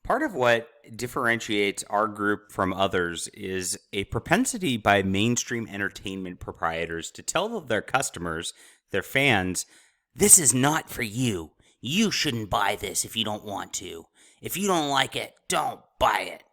Part of what differentiates our group from others is a propensity by mainstream entertainment proprietors to tell their customers, their fans, this is not for you. You shouldn't buy this if you don't want to. If you don't like it, don't buy it.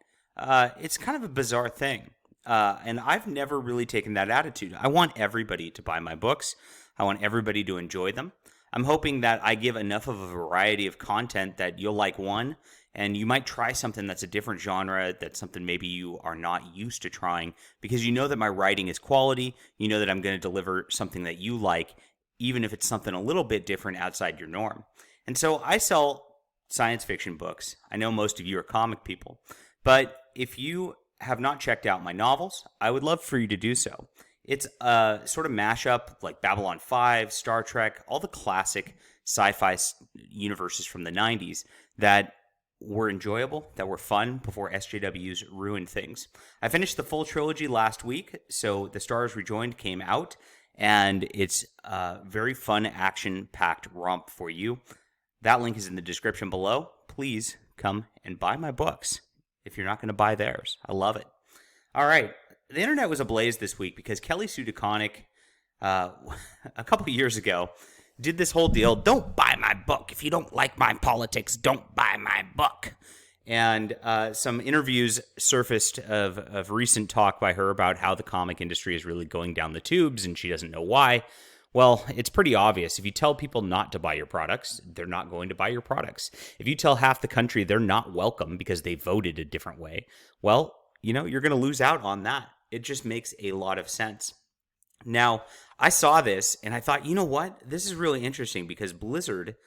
It's kind of a bizarre thing. And I've never really taken that attitude. I want everybody to buy my books. I want everybody to enjoy them. I'm hoping that I give enough of a variety of content that you'll like one, and you might try something that's a different genre, that's something maybe you are not used to trying, because you know that my writing is quality, you know that I'm going to deliver something that you like, even if it's something a little bit different outside your norm. And so I sell science fiction books. I know most of you are comic people, but if you have not checked out my novels, I would love for you to do so. It's a sort of mashup like Babylon 5, Star Trek, all the classic sci-fi universes from the 90s that were enjoyable, that were fun before SJWs ruined things. I finished the full trilogy last week, so The Stars Rejoined came out, and it's a very fun, action-packed romp for you. That link is in the description below. Please come and buy my books if you're not going to buy theirs. I love it. All right. The internet was ablaze this week because Kelly Sue DeConnick, a couple years ago, did this whole deal. Don't buy my book. If you don't like my politics, don't buy my book. And some interviews surfaced of recent talk by her about how the comic industry is really going down the tubes and she doesn't know why. Well, it's pretty obvious. If you tell people not to buy your products, they're not going to buy your products. If you tell half the country they're not welcome because they voted a different way, well, you're going to lose out on that. It just makes a lot of sense. Now, I saw this and I thought, you know what? This is really interesting because Blizzard,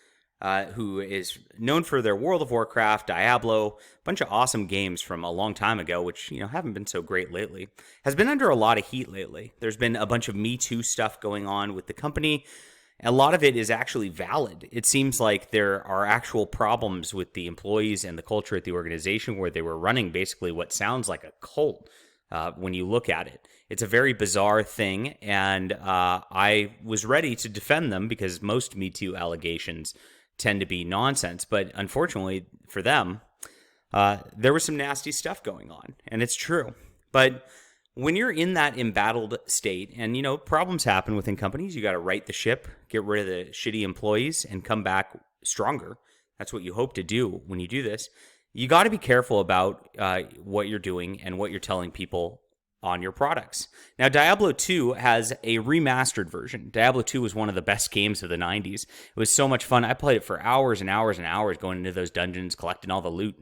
who is known for their World of Warcraft, Diablo, a bunch of awesome games from a long time ago, which, haven't been so great lately, has been under a lot of heat lately. There's been a bunch of Me Too stuff going on with the company. A lot of it is actually valid. It seems like there are actual problems with the employees and the culture at the organization where they were running basically what sounds like a cult when you look at it. It's a very bizarre thing, and I was ready to defend them because most Me Too allegations tend to be nonsense. But unfortunately for them, there was some nasty stuff going on, and it's true. But when you're in that embattled state and, problems happen within companies, you got to right the ship, get rid of the shitty employees, and come back stronger. That's what you hope to do when you do this. You got to be careful about what you're doing and what you're telling people on your products. Now, Diablo 2 has a remastered version. Diablo 2 was one of the best games of the 90s. It was so much fun. I played it for hours and hours and hours, going into those dungeons, collecting all the loot,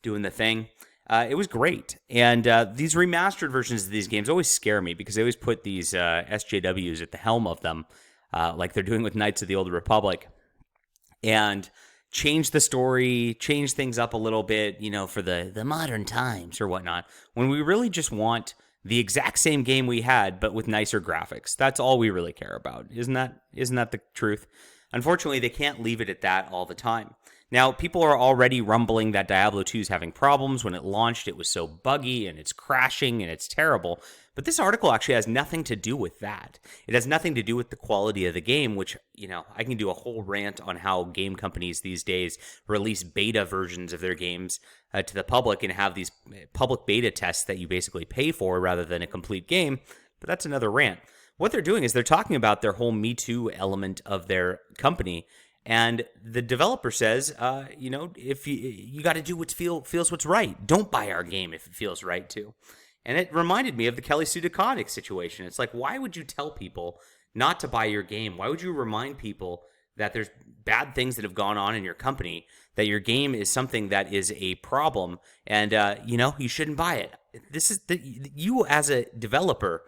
doing the thing. It was great. And these remastered versions of these games always scare me because they always put these SJWs at the helm of them, like they're doing with Knights of the Old Republic, and change the story, change things up a little bit, for the modern times or whatnot, when we really just want the exact same game we had, but with nicer graphics. That's all we really care about. Isn't that the truth? Unfortunately, they can't leave it at that all the time. Now, people are already rumbling that Diablo 2 is having problems. When it launched, it was so buggy and it's crashing and it's terrible. But this article actually has nothing to do with that. It has nothing to do with the quality of the game, which, I can do a whole rant on how game companies these days release beta versions of their games to the public and have these public beta tests that you basically pay for rather than a complete game. But that's another rant. What they're doing is they're talking about their whole Me Too element of their company. And the developer says, if you got to do what feels what's right. Don't buy our game if it feels right to. And it reminded me of the Kelly Sue DeConnick situation. It's like, why would you tell people not to buy your game? Why would you remind people that there's bad things that have gone on in your company, that your game is something that is a problem, and you shouldn't buy it? This is you as a developer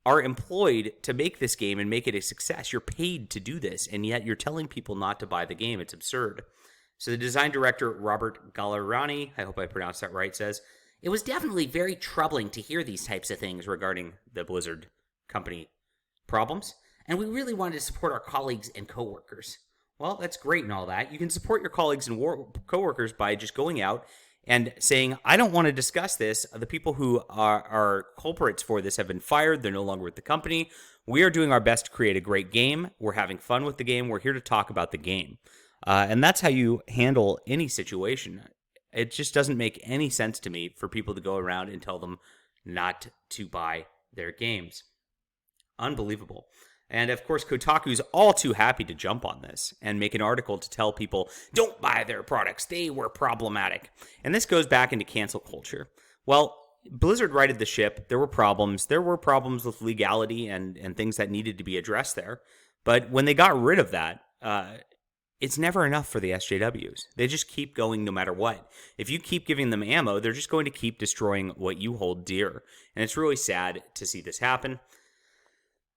are employed to make this game and make it a success. You're paid to do this, and yet you're telling people not to buy the game. It's absurd. So the design director, Robert Gallerani, I hope I pronounced that right, says, it was definitely very troubling to hear these types of things regarding the Blizzard company problems, and we really wanted to support our colleagues and coworkers. Well, that's great and all that. You can support your colleagues and coworkers by just going out and saying, I don't want to discuss this. The people who are culprits for this have been fired. They're no longer with the company. We are doing our best to create a great game. We're having fun with the game. We're here to talk about the game. And that's how you handle any situation. It just doesn't make any sense to me for people to go around and tell them not to buy their games. Unbelievable. And of course, Kotaku's all too happy to jump on this and make an article to tell people, don't buy their products, they were problematic. And this goes back into cancel culture. Well, Blizzard righted the ship. There were problems. There were problems with legality and things that needed to be addressed there. But when they got rid of that, it's never enough for the SJWs. They just keep going no matter what. If you keep giving them ammo, they're just going to keep destroying what you hold dear. And it's really sad to see this happen.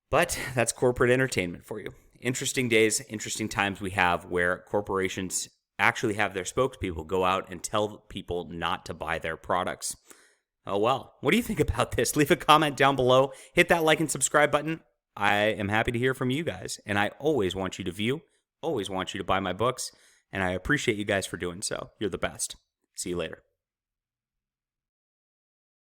But that's corporate entertainment for you. Interesting days, interesting times we have where corporations actually have their spokespeople go out and tell people not to buy their products. Oh well, what do you think about this? Leave a comment down below. Hit that like and subscribe button. I am happy to hear from you guys. And I always want you to view, always want you to buy my books. And I appreciate you guys for doing so. You're the best. See you later.